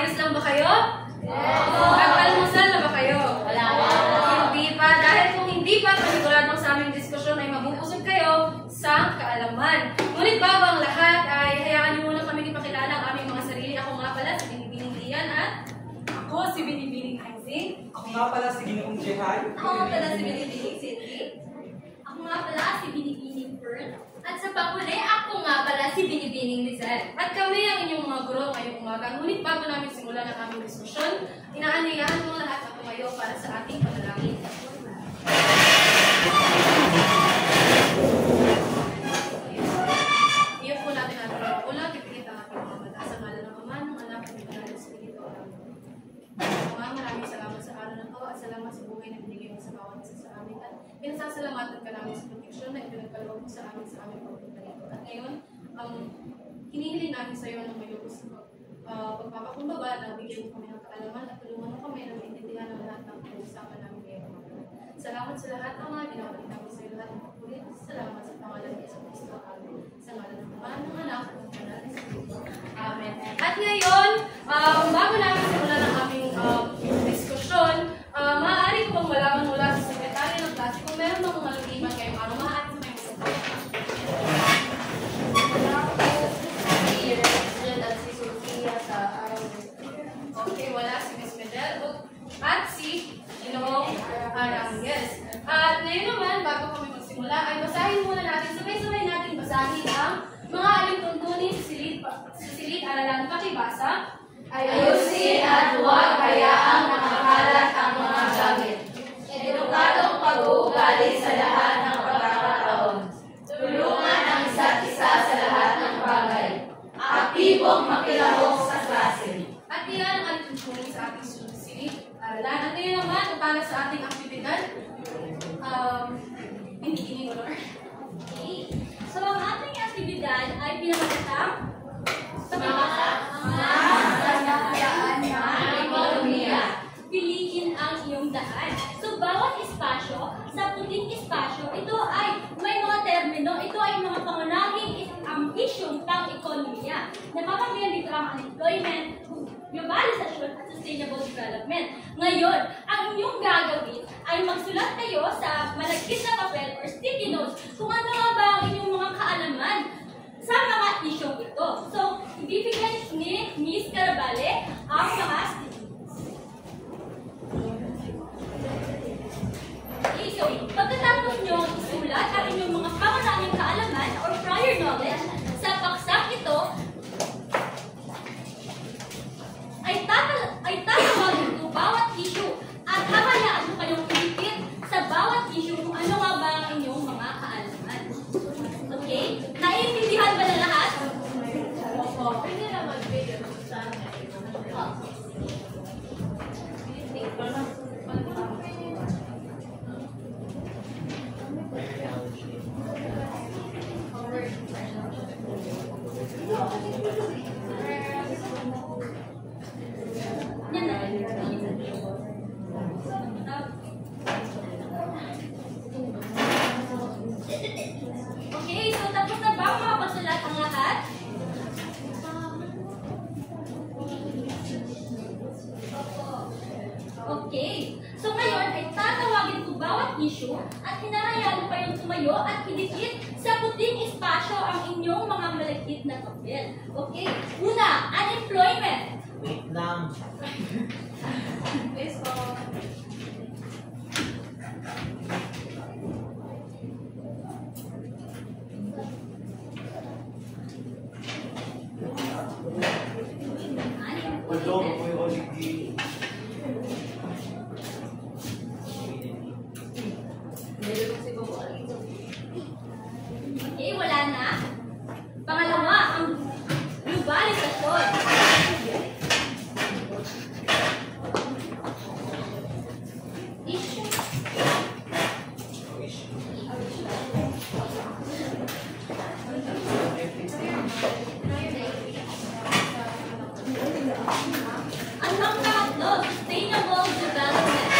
Ayos lang ba kayo? Nag-almusal na ba kayo? Wala. Hindi pa. Dahil kung hindi pa paniguradong sa aming diskusyon ay mabubusog kayo sa kaalaman. Ngunit bago ang lahat ay hayaan niyo muna kami ipakilala ang aming mga sarili. Ako nga pala si Binibining Dian at Ako si Binibining Haizing. Ako nga pala si Ginoong Jehan. Ako nga pala si Binibining Cindy. Ako nga pala si Binibining Pearl. At sa pakuli, ako nga pala si Binibining Lizelle. At kami ang inyong mga guro ngayong umaga. Ngunit bago namin simulan ang aming diskusyon, inaanyayahan mo lahat na tumayo para sa ating panalangin. Iyon po natin ang mga ulang, ipigit ang ating mga mata sa ngalan ng Ama, ng Anak, at ng Espiritu. Amen. Maraming salamat sa araw na ito at salamat sa buhay na binigay mo sa bawat isa sa amin. At pinasasalamatan ka namin sa proteksyon na ipinagkaloob mo sa aming pagpunta nito. At ngayon, hinihiling namin sa iyo ng may lubos pagpapakumbaba na bigyan mo kami ng kaalaman at tulungan mo kami na maintindihan ng lahat ng pinag-usapan namin ngayon. Salamat sa lahat, Ama. Binabalik namin sa iyo lahat ng papulit. Salamat sa pangalan ni Yesu Cristo. Amen. Sa ngalan ng Ama, ng Anak, at ng Banal na Espiritu. Amen. At ngayon, bago namin simulan ang aming diskusyon, maaari ko bang malaman mula sa sekretary ng klase kung meron mga lumiman ngayong araw, maaari sa may masasabi. Okay, wala si Miss Medel at si Ginoong Arangues. At ngayon naman, bago kami magsimula, ay basahin muna natin, sabay-sabay natin basahin ang mga alituntunin sa silid aralan. Pakibasa. Ayusin at huwag hayaang makakalat ang mga gamit. Edukadong pag-uugali sa lahat ng pagkakataon. Tulungan ang isa't isa sa lahat ng bagay. Aktibong makilahok sa klase. At iyan ang alituntunin sa ating silid aralan. At ngayon naman, para sa ating aktibidad, hindi mo, Lord. Okay. So, ang ating aktibidad ay pinakamatang sa mga piliin ang iyong daan. So, bawat espasyo, sa puting espasyo, ito ay may mga termino, ito ay mga pangunahing isyong pang-ekonomiya. Napapagyan dito ang unemployment, globalisasyon at sustainable development. Ngayon, ang inyong gagawin ay magsulat kayo sa malagkit na papel or sticky notes kung ano nga ba ang inyong mga kaalaman sa mga isyong ito. So, ibibigyan ni Miss Carabale ang mga sticky notes. Okay, so, pagkatapos nyo isulat ang inyong mga pangunahing kaalaman or prior knowledge sa paksak ito, ay tatawagin ko bawat issue at hahayaan mo kayong ilipid sa bawat issue kung ano nga ba ang inyong mga kaalaman. Okay? Naiintindihan ba na lahat? Opo. Pwede na mag-video sa Okay, so tapos na ba makapagsulat ang lahat? Okay. So ngayon ay tatawagin ko bawat issue at hinahayaan pa yung tumayo at idikit sa puting espasyo ang inyong mga malagkit na papel. Okay. Una, unemployment. Wait lang. Please po. Okay, wala na. Pangalawa, ang globalisasyon. Issue. Ang pangatlo, sustainable development.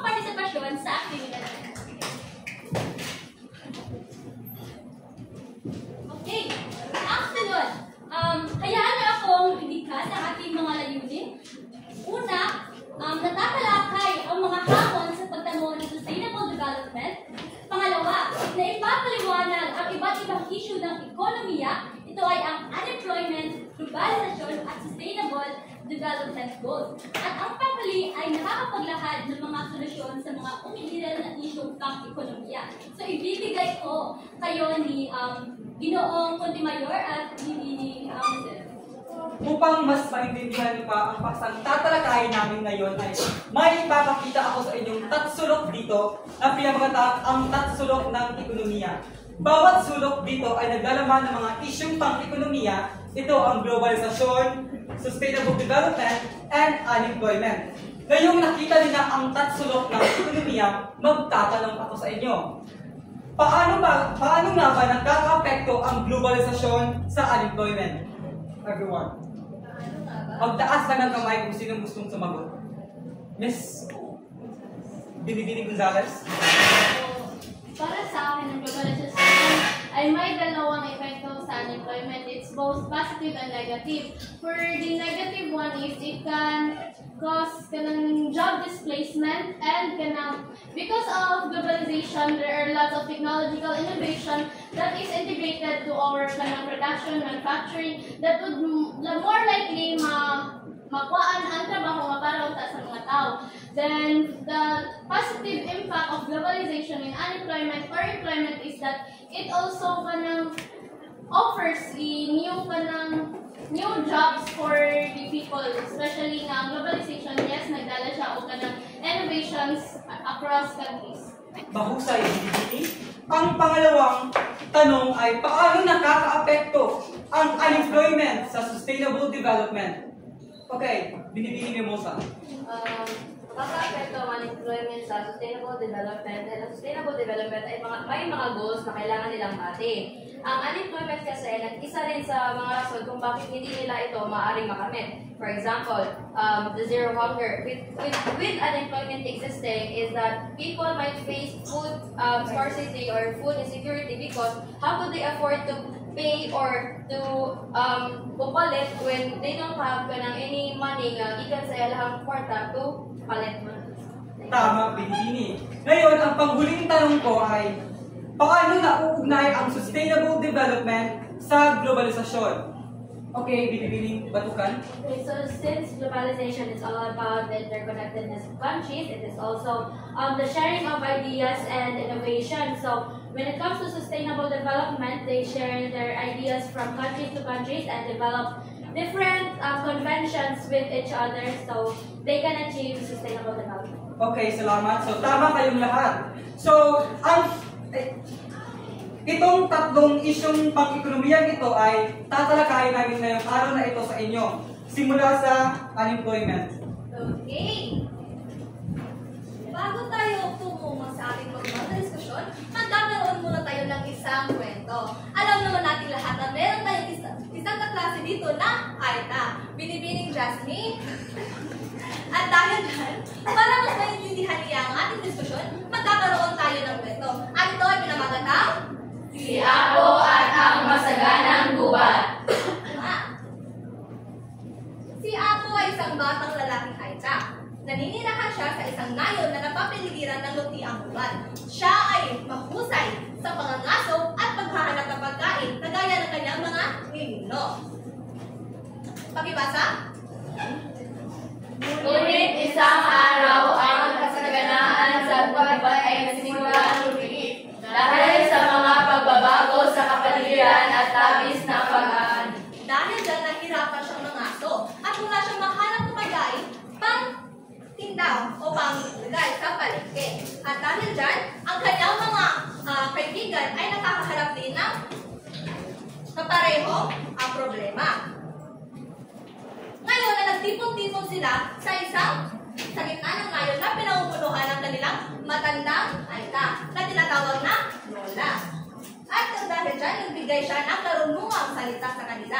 partisipasyon sa aktibidad. Okay, ang sunod. Hayaan niyo akong ibigkas ang ating mga layunin. Una, natatalakay ang mga hamon sa pagtamuan ng sustainable development. Pangalawa, na ipapaliwanag ang iba't ibang issue ng ekonomiya. Ito ay ang unemployment, globalisasyon at sustainable development goals. At ang panghuli ay nakakapaglahad ng mga solusyon sa mga umiiral na issue ng ekonomiya. So ibibigay ko kayo ni Ginoong Contimayor at ni Upang mas maintindihan niyo pa ang paksang tatalakayin namin ngayon ay may ipapakita ako sa inyong tatsulok dito na pinamagatang ang tatsulok ng ekonomiya. Bawat sulok dito ay naglalaman ng mga isyung pang-ekonomiya. Ito ang globalisasyon, sustainable development, and unemployment. Ngayong nakita niyo na ang tatsulok ng ekonomiya, magtatanong ako sa inyo. Paano nga ba nagkaka-apekto ang globalisasyon sa unemployment? Everyone. Magtaas lang ng kamay kung sino gustong sumagot. Miss Binibining Gonzales? Para sa akin, ang globalisasyon ay may dalawang epekto sa unemployment. It's both positive and negative. For the negative one is it can cause job displacement and because of globalization, there are lots of technological innovation that is integrated to our production, manufacturing that would more likely makuhaan ang trabaho para sa mga tao. Then, the positive impact of globalization in unemployment or employment is that it also offers new jobs for the people, especially na globalization, yes, nagdala siya o innovations across countries. Mahusay, Binibining. Ang pangalawang tanong ay paano nakaka-apekto ang unemployment sa sustainable development? Okay, Binibining Mimosa. Nakaka-apekto ang unemployment sa sustainable development. And ang sustainable development ay may mga goals na kailangan nilang mati. Ang unemployment kasi isa rin sa mga rason kung bakit hindi nila ito maaaring makamit. For example, the zero hunger. With unemployment existing is that people might face food scarcity or food insecurity because how could they afford to pay or to pupalit when they don't have any money nga gikan sa ilahang kwarta to palit mo. Tama, Binibining. Ngayon, ang panghuling tanong ko ay paano nauugnay ang sustainable development sa globalisasyon? Okay, Binibining Batukan. Okay, so since globalization is all about the interconnectedness of countries, it is also the sharing of ideas and innovation. So when it comes to sustainable development, they share their ideas from countries to countries and develop different conventions with each other so they can achieve sustainable development. Okay, salamat. So, tama kayong lahat. So, itong tatlong isyong pang-ekonomiya ito ay tatalakayin namin ngayong araw na ito sa inyo. Simula sa unemployment. Okay. Bago tayo tumungo sa ating magmamang diskusyon, magkakaroon muna tayo ng isang kwento. Alam naman natin lahat na meron tayong isang kaklase dito na Aita, Binibining Jasmine. At dahil dyan, para mas maintindihan niya ang ating diskusyon, magkakaroon tayo ng kwento. At ito ay pinamagatang Si Apo at ang masaganang gubat. Si Apo ay isang batang lalaking Aita. Naninirahan siya sa isang nayon na napapiligiran ng lutiang gubat. Siya ay mahusay sa pangangaso at paghahanap ng pagkain na gaya ng kanyang mga ninuno. Pakibasa? Ngunit isang araw ang kasaganaan sa gubat ay nagsimulang lumiit dahil sa mga pagbabago sa kapaligiran at labis na pag-aani. Dahil dyan, nahirapan siyang mangaso at wala siyang mahanap ng pagkain pang tindaw o pang-ilagay sa palengke. At dahil dyan, ang kanyang mga kaibigan ay nakakaharap din ng kaparehong problema. Ngayon na nagtipon-tipon sila sa gitna ng nayon na pinamumunuan ng kanilang matandang Aita na tinatawag na Lola. At dahil dyan, nagbigay siya ng karunungang salita sa kanila.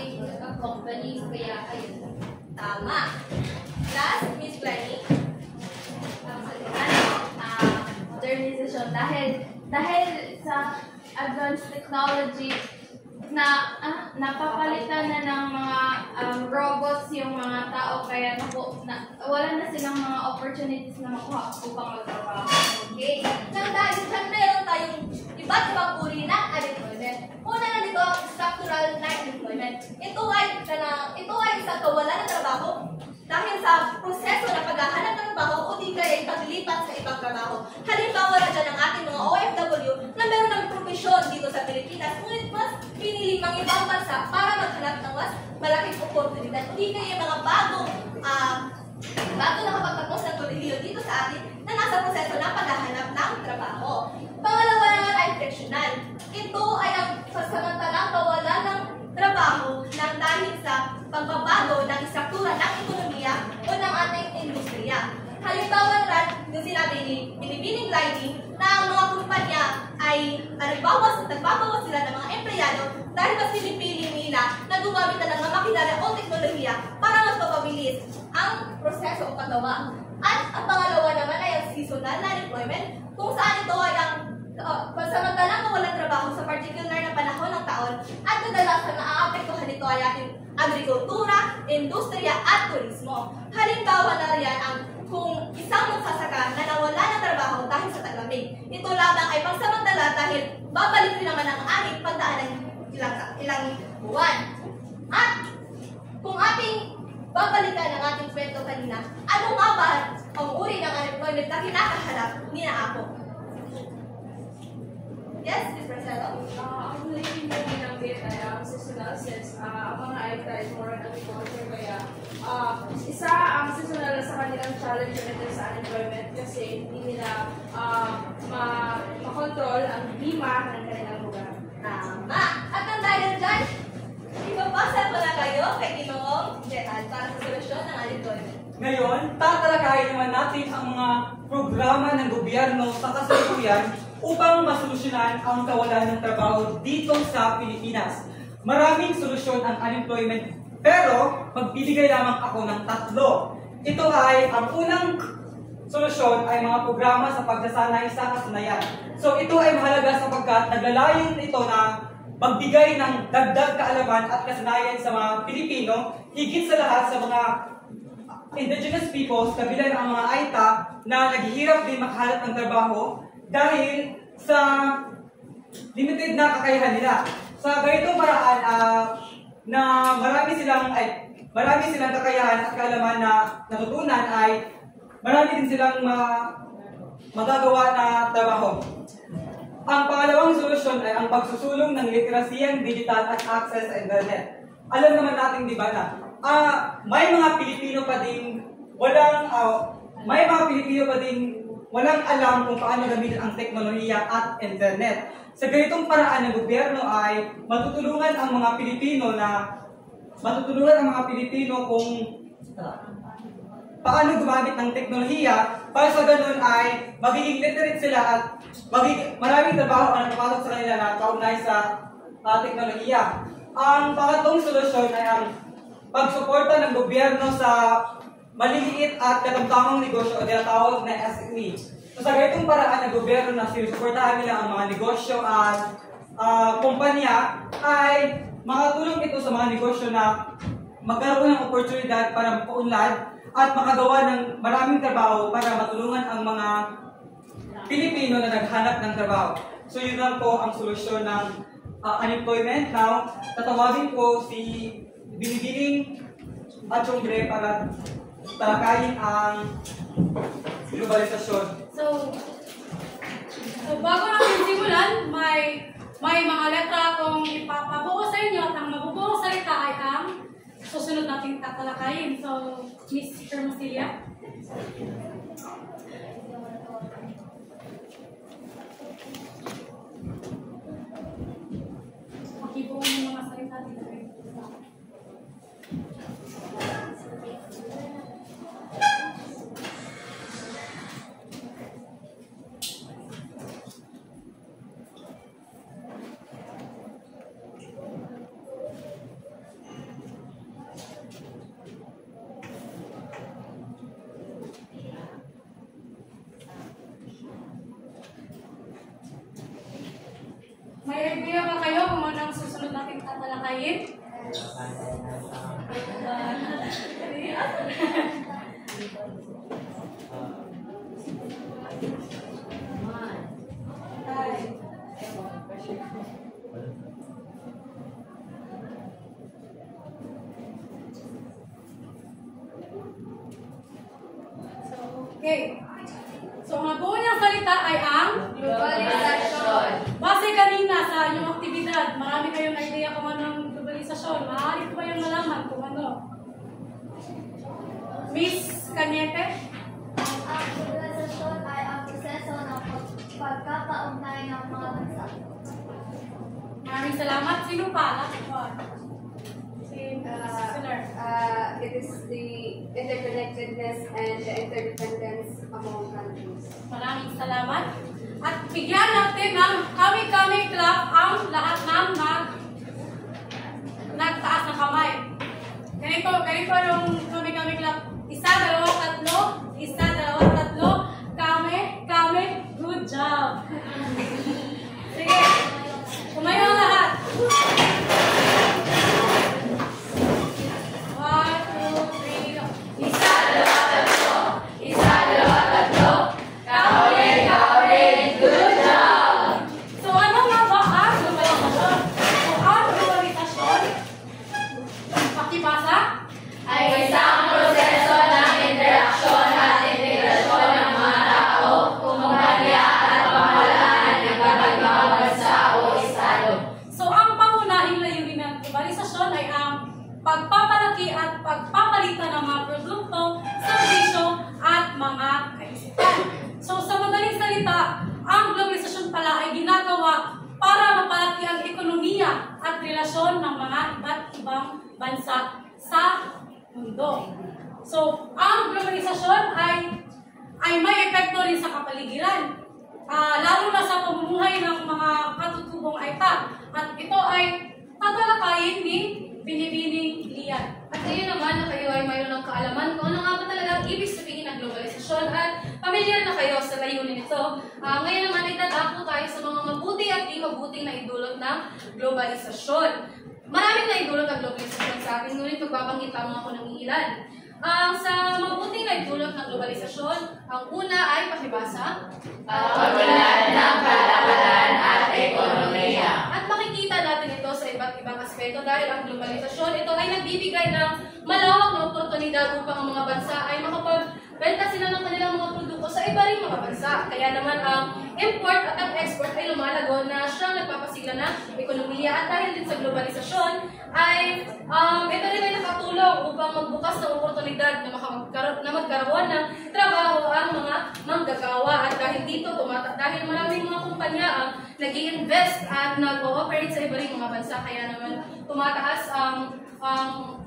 big companies, kaya ayun. Tama. Last, Miss Glenny. Modernization dahil sa advanced technology na napapalitan na ng mga robots yung mga tao kaya wala na silang mga opportunities na makuha upang magtrabaho. Okay. Nang dahil dyan, meron tayong iba't ibang uri ng unemployment. Una na dito, structural na unemployment. Ito ay isang kawalan ng trabaho dahil sa proseso ng paghahanap ng trabaho o di kaya ay paglipat sa ibang trabaho. Halimbawa na dyan ang ating mga OFW na meron ng profesyon dito sa Pilipinas, ngunit mas pinili mga ibang bansa para maghanap ng mas malaking oportunidad. O di kaya mga bago nakapagtapos ng kolehiyo dito sa atin na nasa proseso ng paghahanap ng trabaho. Pangalawa naman ay frictional. Ito ay ang sasamantalang kawalan ng trabaho nang dahil sa pagbabago ng istruktura ng ekonomiya o ng ating industriya. Halimbawa naman, yung sinabi ni Binibining Gliding na ang mga kumpanya ay nagbabawas sila ng mga empleyado dahil mas pinipili nila na gumamit na ng mga makinarya o teknolohiya para mas mapabilis ang proseso o paggawa. At ang pangalawa naman ay ang seasonal na unemployment kung saan ito ay ang pansamantalang kawalan trabaho sa particular na panahon ng taon at kadalasan na aapektuhan nito ay ating agrikultura, industriya at turismo. Halimbawa na riyan ang kung isang magsasaka na nawala ng trabaho dahil sa taglamig. Ito lamang ay pansamantala dahil babalik rin naman ang aming pagdaan ng ilang buwan. At kung ating babalikan ang ating kwento kanina, ano nga ba ang uri ng unemployment na kinakaharap ni na ako? Yes, Ms. Marcelo? Ang living na ginamit ay seasonal since ang mga AITA is more on agriculture kaya isa ang seasonal sa kanilang challenge natin sa unemployment kasi hindi nila makontrol ang demand ng kanilang lugar. Tama! At ang dahil dyan, ipapasa ko na kayo kay Ginoong Jehan para sa solusyon ng unemployment. Ngayon, tatalakayin naman natin ang mga programa ng gobyerno sa kasalukuyan upang masolusyonan ang kawalan ng trabaho dito sa Pilipinas. Maraming solusyon ang unemployment, pero magbibigay lamang ako ng 3. Ito ay, ang unang solusyon ay mga programa sa pagsasanay sa kasanayan. So ito ay mahalaga sapagkat naglalayon ito na magbigay ng dagdag kaalaman at kasanayan sa mga Pilipino, higit sa lahat sa mga indigenous peoples, kabilang ang mga AITA na naghihirap din makahanap ng trabaho dahil sa limited na kakayahan nila. Sa ganitong paraan na marami silang kakayahan at kaalaman na natutunan ay marami din silang magagawa na trabaho. Ang pangalawang solusyon ay ang pagsusulong ng literasiyang digital at access sa internet. Alam naman natin, di ba, na may mga Pilipino pa din walang may mga Pilipino pa ding walang alam kung paano gamitin ang teknolohiya at internet. Sa ganitong paraan ng gobyerno ay matutulungan ang mga Pilipino kung paano gumamit ng teknolohiya para sa ganun ay magiging literate sila at maraming trabaho ang napapasok sa kanila na kaugnay sa teknolohiya. Ang pangatlong solusyon ay ang pagsuporta ng gobyerno sa maliliit at katamtamang negosyo o tinatawag na SME. So sa ganitong paraan ng gobyerno na sinusuportahan nila ang mga negosyo at kumpanya ay makatulong ito sa mga negosyo na magkaroon ng oportunidad para mapaunlad at makagawa ng maraming trabaho para matulungan ang mga Pilipino na naghanap ng trabaho. So yun lang po ang solusyon ng unemployment. Now, tatawagin ko si Binibining Achongbre para talakayin ang globalisasyon. So bago natin simulan, may mga letra akong ipapabuo sa inyo at ang mabubuong salita ay ang susunod nating tatalakayin. So, Miss Hermosillia. Makibuo ng mga salita dito. May idea ba kayo kung ano ang susunod natin tatalakayin? Okay. So, ang buo niyang salita ay ang Globalisasyon. base kanina sa inyong aktibidad. Marami kayong idea kung ano ang globalisasyon. Maaari ko ba yung malaman kung ano? Miss Cañete? Ang globalisasyon ay ang proseso ng pagkakaugnay ng mga bansa. Maraming salamat. Sino pa? Last one. Si Sir. It is the interconnectedness and the interdependence among countries. Maraming salamat. At bigyan natin ng kami-kami clap ang lahat ng nagtaas ng kamay. Ganito yung kami-kami clap. Isa, dalawa, tatlo. Isa, dalawa, tatlo. Kami. Good job. Sige. Kumayo ang lahat. 1, 2, 3. Isa, dalawa, tatlo. Isa, dalawa, tatlo. Good job. So ano nga ba ang globalisasyon? So ang globalisasyon, pakibasa, Ay isang proseso ng interaksyon at integrasyon ng mga tao, kumpanya at pamahalaan ng iba't ibang bansa o estado. So ang pangunahing layunin ng globalisasyon ay ang pagpapalaki at pagpapalitan ng mga produkto, serbisyo at mga kaisipan. So sa madaling salita, ang globalisasyon pala ay ginagawa para mapalaki ang ekonomiya at relasyon ng mga iba't ibang bansa sa mundo. So ang globalisasyon ay may epekto rin sa kapaligiran. Lalo na sa pamumuhay ng mga katutubong IPAC. At ito ay tatalakayin ni Binibining Lian. At kayo naman na kayo ay mayroon ng kaalaman kung ano nga ba talaga ang ibig sabihin ng globalisasyon at pamilyar na kayo sa layunin nito. Ngayon naman ay dadako tayo sa mga mabuti at di mabuting na idulot ng globalisasyon. Maraming na idulot ang globalisasyon sa atin, ngunit magbabanggit lamang ako ng ilan. Sa mabuting na idulot ng globalisasyon, ang una ay pakibasa. Pagpagulan ng kalakalan at ekonomiya. At makikita natin ito sa iba't ibang aspeto dahil ang globalisasyon, ito ay nagbibigay ng malawak na oportunidad upang ang mga bansa ay makapagbenta sila ng kanilang mga produkto sa iba ring mga bansa. Kaya naman ang import at ang export ay lumalago na siyang nagpapasila ng ekonomiya. At dahil din sa globalisasyon, ay ito rin ay nakatulong upang magbukas ng oportunidad na magkaroon ng trabaho nagtatrabaho ang mga manggagawa. At dahil dito, dahil maraming mga kumpanya ang nag-i-invest at nag-ooperate sa iba ring mga bansa, kaya naman tumataas ang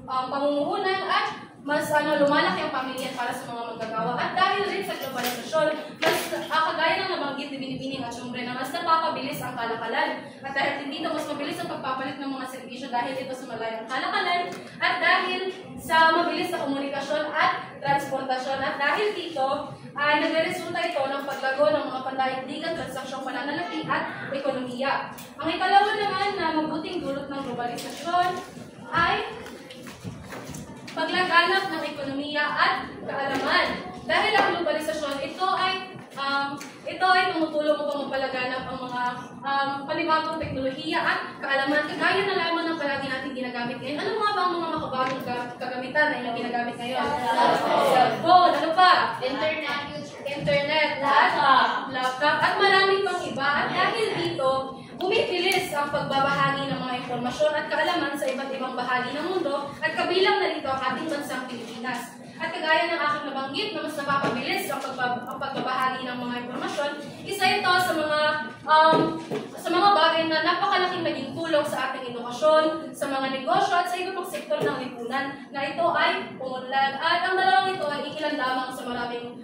pamumuhunan at mas lumalaki ang pamilya para sa mga manggagawa. At dahil rin sa globalisasyon, mas kagaya ng nabanggit ni Binibining at Syumbre na mas napapabilis ang kalakalan. At dahil din dito, mas mabilis ang pagpapalit ng mga serbisyo dahil ito sa malayang kalakalan at dahil sa mabilis na komunikasyon at transportasyon. At dahil dito, ay nagresulta ito ng paglago ng mga pandaigdigang transaksyong pananalapi at ekonomiya. Ang ikalawa naman na mabuting dulot ng globalisasyon ay paglaganap ng ekonomiya at kaalaman. Dahil ang globalisasyon, ito ay tumutulong upang mapalaganap ang mga panibagong teknolohiya at kaalaman. Kagaya na lamang ng palagi natin ginagamit ngayon. Ano nga ba ang mga makabagong kagamitan na ilang ginagamit ngayon? Cellphone, ano pa? Internet, laptop, at marami pang iba. At dahil dito, bumibilis ang pagbabahagi ng mga impormasyon at kaalaman sa iba't ibang bahagi ng mundo at kabilang na rito ang ating bansang Pilipinas. At kagaya ng aking nabanggit na mas napapabilis ang pagbabahagi ng mga impormasyon, isa ito sa mga bagay na napakalaking naging tulong sa ating edukasyon, sa mga negosyo at sa iba pang sektor ng lipunan na ito ay umunlad. At ang dalawang ito ay ilan lamang sa maraming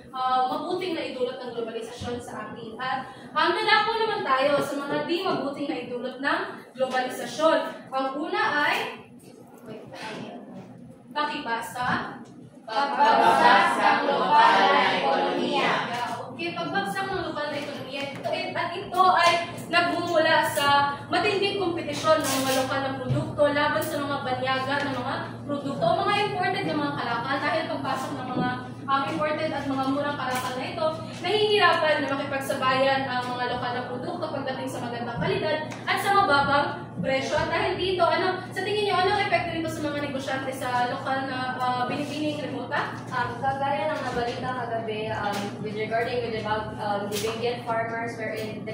mabuting na idulot ng globalisasyon sa atin. At nadako naman tayo sa mga di mabuting na idulot ng globalisasyon. Ang una ay pagbagsak ng lokal na ekonomiya. Okay, pagbagsak ng lokal na ekonomiya. At ito ay nagmumula sa matinding kompetisyon ng mga lokal na produkto laban sa mga banyaga ng mga produkto o mga imported na mga kalakal. Dahil pagpasok ng mga imported at mga murang kalakal na ito, nahihirapan na makipagsabayan ang mga lokal na produkto pagdating sa magandang kalidad at sa mababang presyo. At dahil dito, sa tingin niyo, anong epekto nito sa mga negosyante sa lokal na binibining remota? Kagaya ng nabalita kagabi regarding about the Benguet farmers wherein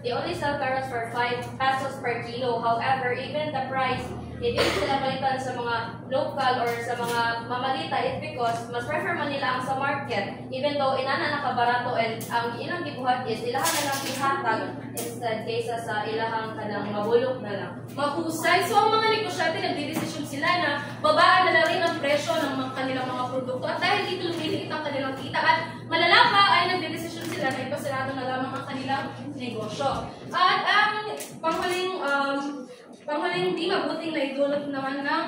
they only sell carrots for 5 pesos per kilo. However, even the price, hindi sila palitan sa mga local or sa mga mamalita is because mas prefer man nila ang sa market even though inana nakabarato and ang ilang gibuhat is ilahan na lang ihatag instead kaysa sa ilahang kanang mabulok na lang. Mahusay. So ang mga negosyante nagdidesisyon sila na babaan na rin ang presyo ng kanilang mga produkto at dahil dito lumiliit ang kanilang kita at malala pa ay nagdidesisyon sila na ipasarado na lamang ang kanilang negosyo. At ang panghuling di mabuting na idulot naman ng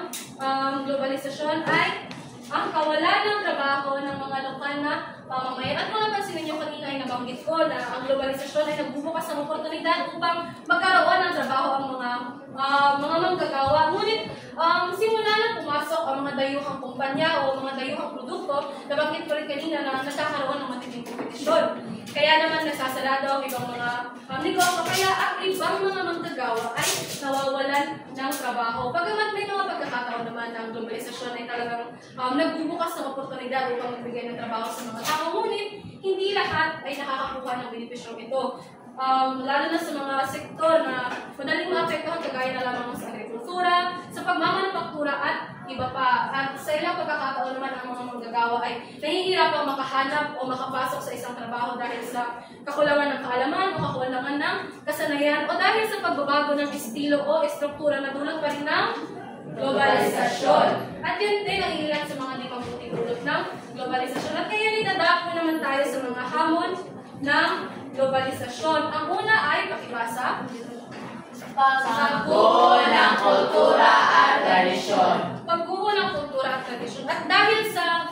globalisasyon ay ang kawalan ng trabaho ng mga lokal na pamamayan. At kung napansin ninyo kanina ay nabanggit ko na ang globalisasyon ay nagbubukas ng oportunidad upang magkaroon ng trabaho ang mga manggagawa. Ngunit simula na pumasok ang mga dayuhang kumpanya o mga dayuhang produkto, nabanggit ko rin kanina na nagkakaroon ng matinding kompetisyon. Kaya naman nasasarado ang ibang mga negosyo, kaya ang ibang mga manggagawa ay nawawalan ng trabaho. Bagamat may mga pagkakataon naman na ang globalisasyon ay talagang nagbubukas ng oportunidad upang magbigay ng trabaho sa mga tao, ngunit hindi lahat ay nakakakuha ng benepisyong ito. Lalo na sa mga sektor na madaling maapektuhan kagaya na lamang sa agrikultura, sa pagmamanufaktura at iba pa. At sa ilang pagkakataon naman ang mga manggagawa ay nahihirapang makahanap o makapasok sa isang trabaho dahil sa kakulangan ng kaalaman o kakulangan ng kasanayan o dahil sa pagbabago ng estilo o estruktura na dulot pa rin ng globalisasyon. At yun din ang ilan sa mga di mabuting dulot ng globalisasyon. At kaya nitadako naman tayo sa mga hamon ng globalisasyon. Ang una ay pakibasa. Pagguho ng kultura at tradisyon. Pagguho ng kultura at tradisyon. At dahil sa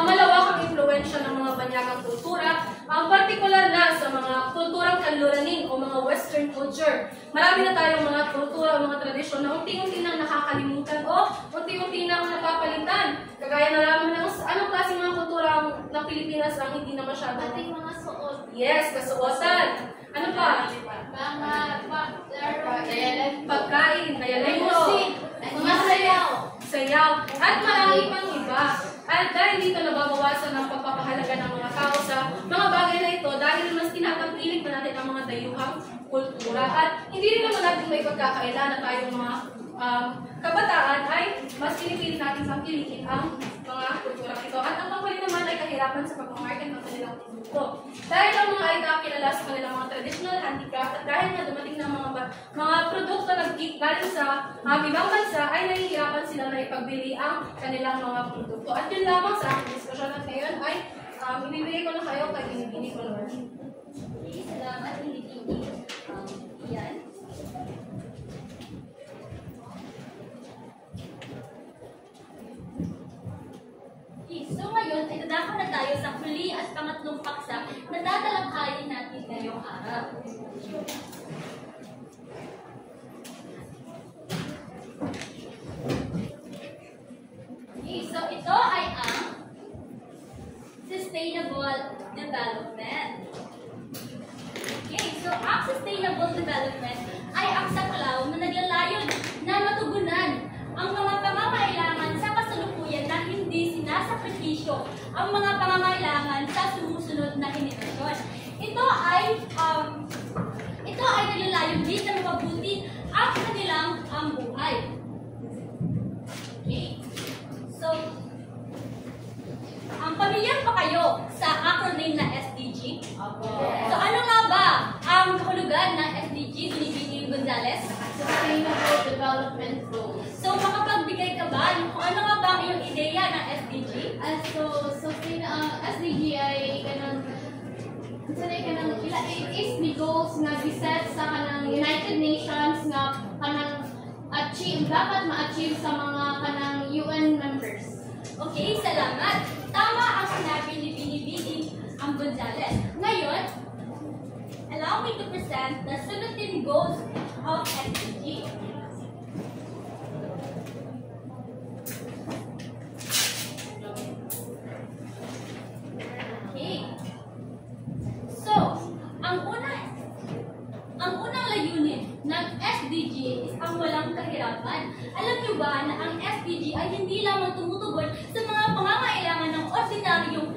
malawakang impluwensya ng mga banyagang kultura, partikular na sa mga kulturang kanluranin o mga western culture, marami na tayong mga kultura o mga tradisyon na unti-unti nang nakakalimutan o unti-unti nang napapalitan. Kagaya na lamang ng anong klaseng mga kultura ng Pilipinas ang hindi na masyado. Ating mga suot. Yes, kasuotan. Ano pa? Pagkain, dialekto, Mga sayaw. sayaw, at marami pang iba. At dahil dito nababawasan ang pagpapahalaga ng mga tao sa mga bagay na ito dahil mas tinatangkilik na natin ang mga dayuhang kultura. At hindi rin naman natin may pagkakaila na tayong mga kabataan ay mas pinipilit natin tangkilikin ang mga kultura ito. At ang pangkulit naman ay kahit kahirapan sa pagmamarket ng kanilang produkto. Dahil ang mga Aita kilala sa kanilang mga traditional handicraft at dahil nga dumating ng mga produkto na galing sa ibang bansa ay nahihirapan sila na ipagbili ang kanilang mga produkto. At yun lamang sa aking diskusyon at ngayon ay ibibigay ko na kayo kay Binibini Color. Okay, salamat, Binibini. Yan. Okay, so ngayon ay dadako na tayo sa huli at pangatlong paksa na tatalakayin natin ngayong araw. Okay, so ito ay ang sustainable development. Okay, so ang sustainable development ay ang saklaw na naglalayon na matugunan ang mga pangangailangan sa kasalukuyan na hindi sinasakripisyo ang mga pangangailangan sa sumusunod na henerasyon. Ito ay naglalayon din na mapabuti ang kanilang buhay. Okay. So, pamilyar pa kayo sa acronym na SDG? So, ano nga ba ang kahulugan ng SDG, Binibini Gonzales? Sustainable Development Goals. So, makapagbigay ka ba kung ano nga ba ang iyong ideya ng SDG? SDG ay it is the goals nga giset sa kanang United Nations nga kanang dapat ma-achieve sa mga kanang UN members. Okay, salamat. Tama ang sinabi ni Binibini Gonzales. Ngayon, allow me to present the 17 goals of SDG. Okay. So, ang unang layunin ng SDG is ang walang kahirapan. Alam niyo ba na ang SDG ay hindi lamang tumutugon sa mga pangangailangan ng ordinaryong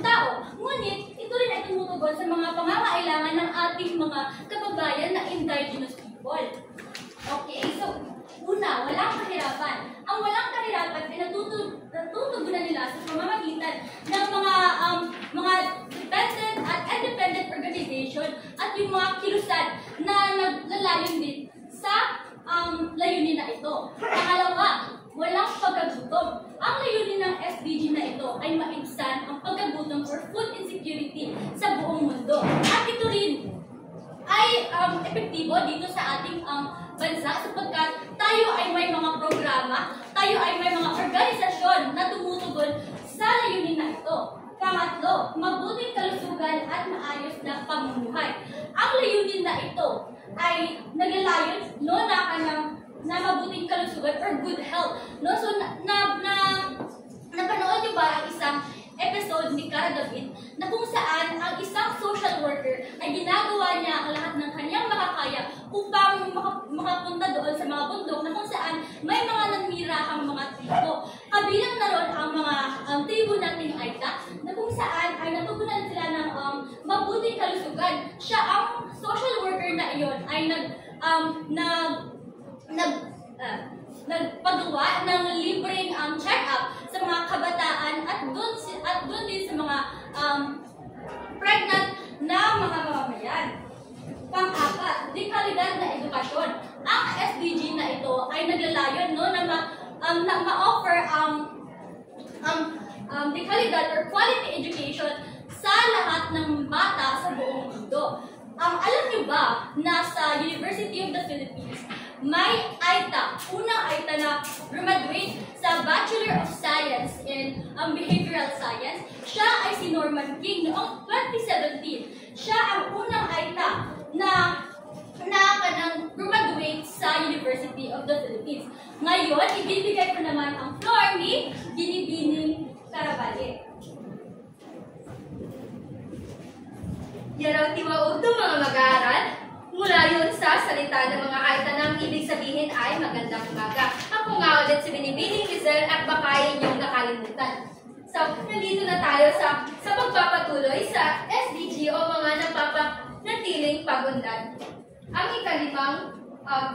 tao, ngunit ito rin ay tumutugon sa mga pangangailangan ng ating mga kababayan na indigenous people. Okay, so una, walang kahirapan. Ang walang kahirapan ay natutugunan nila sa pamamagitan ng mga dependent at independent organization at yung mga kilusan na naglalayon din sa layunin na ito. Pangalawa, walang pagkagutom. Ang layunin ng SDG na ito ay maibsan ang pagkagutom or food insecurity sa buong mundo. At ito rin ay epektibo dito sa ating bansa sapagkat tayo ay may mga programa, tayo ay may mga organisasyon na tumutugon sa layunin na ito. Pangatlo, mabuting kalusugan at maayos na pamumuhay. Ang layunin na ito ay naglalayon na mabuting kalusugan or good health. No? So, napanood niyo ba ang isang episode ni Cara David na kung saan ang isang social worker ay ginagawa niya ang lahat ng kanyang makakaya upang makapunta doon sa mga bundok na kung saan may mga nanirahang mga tribo. Kabilang na ron ang mga tribo nating Aita na kung saan ay natugunan sila ng mabuting kalusugan. Siya ang social worker na iyon ay nagpagawa ng libreng check-up sa mga kabataan at doon din sa mga pregnant na mga mamamayan. Pang-apat, di kalidad na edukasyon. Ang SDG na ito ay naglalayon na ma-offer di kalidad or quality education sa lahat ng bata sa buong mundo. Alam niyo ba na sa University of the Philippines, may Aita, unang Aita na graduate sa Bachelor of Science in Behavioral Science. Siya ay si Norman King noong 2017. Siya ang unang Aita na graduate sa University of the Philippines. Ngayon, ibibigay ko naman ang floor ni Binibining Caraballo. Yaraw tiwaog mga mag-aaral. Mula yun sa salita ng mga Aita na ang ibig sabihin ay magandang umaga. Ako nga ulit si Binibining Giselle at baka inyong nakalimutan. So, nandito na tayo sa pagpapatuloy sa SDG o mga napapanatiling pagundan. Ang ikalimang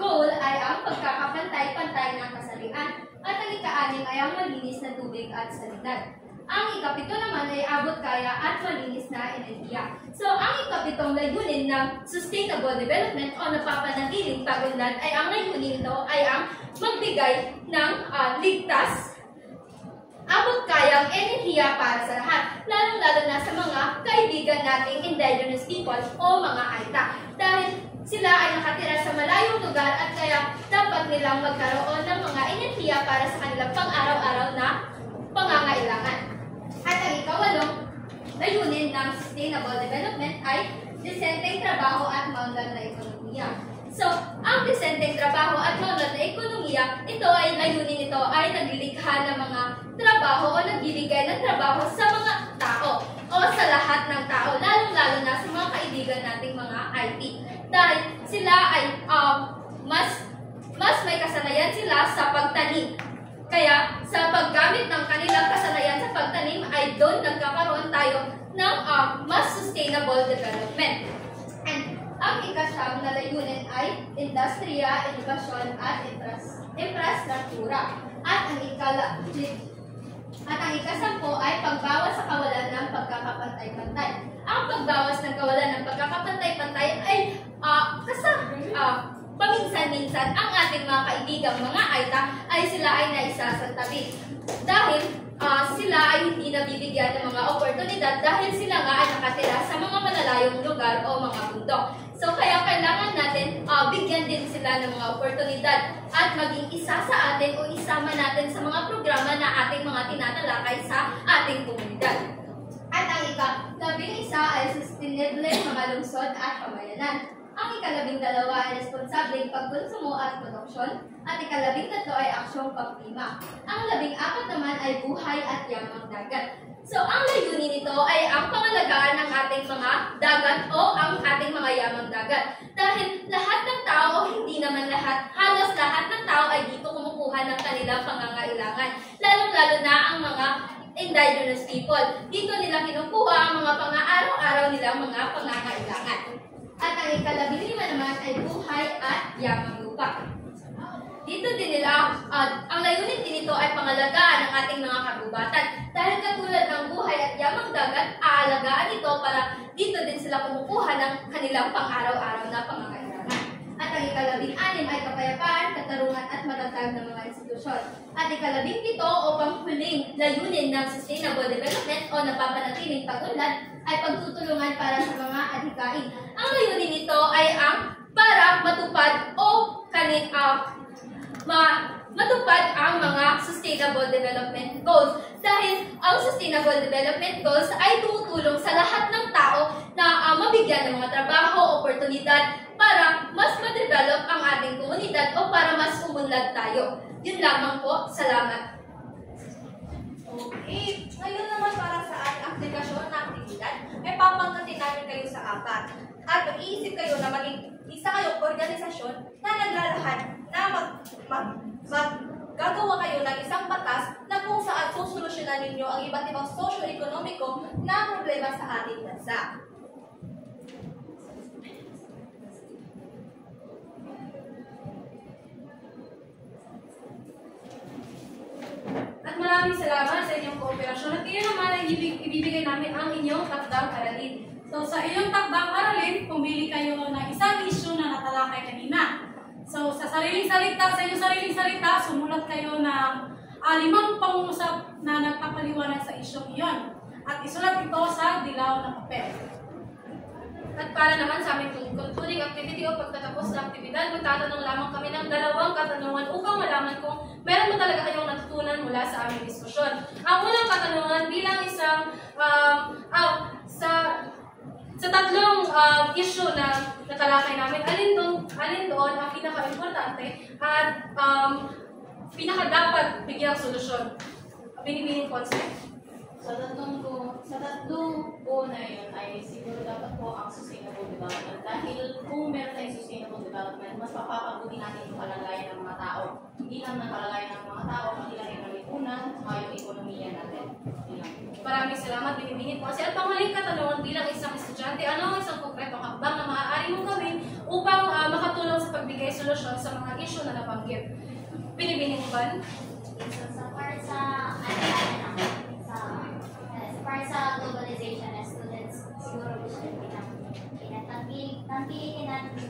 goal ay ang pagkakapantay-pantay ng kasalian at ang ika-anim ay ang malinis na tubig at sanidad. Ang ikapito naman ay abot kaya at malinis na enerhiya. So, ang ikapitong layunin ng Sustainable Development o napapanatiling pag-unlad ay ang layunin nito ay ang magbigay ng ligtas, abot kayang enerhiya para sa lahat, lalong-lalo na sa mga kaibigan nating indigenous people o mga Aita. Dahil sila ay nakatira sa malayong lugar at kaya dapat nilang magkaroon ng mga enerhiya para sa kanilang pang-araw-araw na pangangailangan. At ang ikawalong layunin ng Sustainable Development ay disenteng trabaho at maunlad na ekonomiya. So, ang disenteng trabaho at maunlad na ekonomiya, ito ay layunin nito ay naglilikha ng mga trabaho o nagbibigay ng trabaho sa mga tao o sa lahat ng tao, lalong-lalo na sa mga kaibigan nating mga IT. Dahil sila ay mas may kasanayan sila sa pagtanim. Kaya sa paggamit ng kanilang kasanayan sa pagtanim ay doon nagkakaroon tayo ng mas sustainable development. And ang ikasyam na layunin ay industriya, edukasyon at infrastruktura. At ang ikasampo ay pagbawas sa kawalan ng pagkakapantay-pantay. Ang pagbawas ng kawalan ng pagkakapantay-pantay ay paminsan-minsan ang ating mga kaibigang mga Aita ay sila ay naisasantabi. Dahil sila ay hindi nabibigyan ng mga oportunidad dahil sila nga ay nakatira sa mga malalayong lugar o mga bundok. So kaya kailangan natin bigyan din sila ng mga oportunidad at maging isa sa atin o isama natin sa mga programa na ating mga tinatalakay sa ating komunidad. At ang ika-11 ay sustainable mga lungsod at pamayanan. Ang ika-12 ay responsableng pagkonsumo at produksyon, at ika-13 ay aksyong pagklima. Ang 14 naman ay buhay at yamang dagat. So, ang layunin nito ay ang pangalagaan ng ating mga dagat o ang ating mga yamang dagat. Dahil lahat ng tao, o hindi naman lahat, halos lahat ng tao ay dito kumukuha ng kanilang pangangailangan. Lalong-lalo na ang mga indigenous people. Dito nila kinukuha ang mga pang-araw-araw nilang mga pangangailangan. At ang ika-15 naman ay buhay at yamang lupa. Dito din nila, ang layunin din nito ay pangalagaan ng ating mga kagubatan. Dahil katulad ng buhay at yamang dagat, aalagaan ito para dito din sila kumukuha ng kanilang pang-araw-araw na pangangailangan. At ang ika-16 ay kapayapaan, katarungan at matatag ng mga institusyon. At ika-17 o panghuling layunin ng Sustainable Development o napapanatiling pag-unlad ay pagtutulungan para sa mga adhikain. Ang layunin nito ay ang para matupad o matupad ang mga Sustainable Development Goals. Dahil ang Sustainable Development Goals ay tumutulong sa lahat ng tao na mabigyan ng mga trabaho, oportunidad para mas ma-develop ang ating komunidad o para mas umunlad tayo. Yun lamang po. Salamat. Okay, ngayon naman para sa ating aplikasyon na aktibidad, ay papangkatin namin kayo sa apat. At mag-iisip kayo na maging isa kayong organisasyon na naglalahad na gagawa kayo ng isang batas na kung saan susolusyonan ninyo ang iba't ibang socio-ekonomiko na problema sa ating bansa. At maraming salamat sa inyong kooperasyon. At iyon naman ay ibibigay namin ang inyong takdang aralin. So sa inyong takdang aralin, pumili kayo ng isang issue na natalakay kanina. So sa inyong sariling salita, sumulat kayo ng 5 pangungusap na nagpapaliwanag sa isyong iyon. At isulat ito sa dilaw na papel. At para naman sa aming concluding activity o pagtatapos ng aktibidad, magtatanong lamang kami ng 2 katanungan upang malaman kung meron mo talaga kayong natutunan mula sa aming diskusyon. Ang unang katanungan bilang isang sa 3 issue na natalakay namin, alin doon ang pinaka-importante at pinaka-dapat bigyang solusyon? Binibining concept. Sa tatlong po na yun ay siguro dapat po ang sustainable development. Dahil kung meron tayong sustainable development, mas papapabuti natin yung kalagayan ng mga tao. Hindi lang ng kalagayan ng mga tao, hindi lang yung nalipunan, yung ekonomiya natin. Maraming salamat, binibingit po. At panghuling katanungan bilang isang estudyante, ano ang isang konkretong hakbang na maaari mong gawin upang makatulong sa pagbigay solusyon sa mga issue na nabanggit? Binibingit mo ba? Panatilihin natin